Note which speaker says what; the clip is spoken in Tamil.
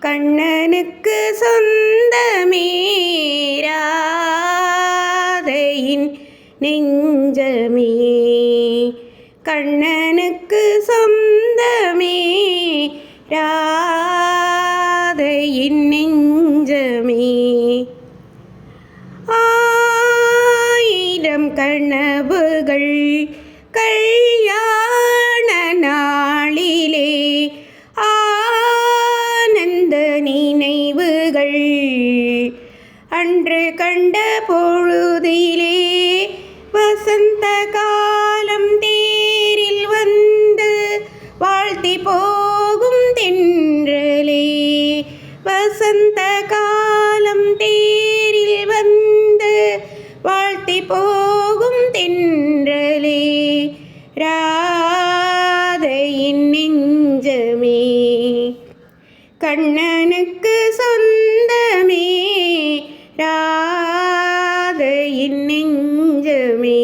Speaker 1: கண்ணனுக்கு சொந்தமே ராதையின் நெஞ்சமே, கண்ணனுக்கு சொந்தமே ராதையின் நெஞ்சமே. ஆயிரம் கனவுகள் கல்யாண நாளிலே, ஆனந்த நினைவுகள் அன்று கண்ட பொழுதிலே, வசந்த காலம் தேரில் வந்து வாழ்த்தி போகும் தென்றலே, வசந்த காலம் தேரில் வந்து வாழ்த்தி போகும் தென்றலே, ராதையின் நெஞ்சமே, கண்ணனுக்கு சொந்தமே ராதையின் நெஞ்சமே.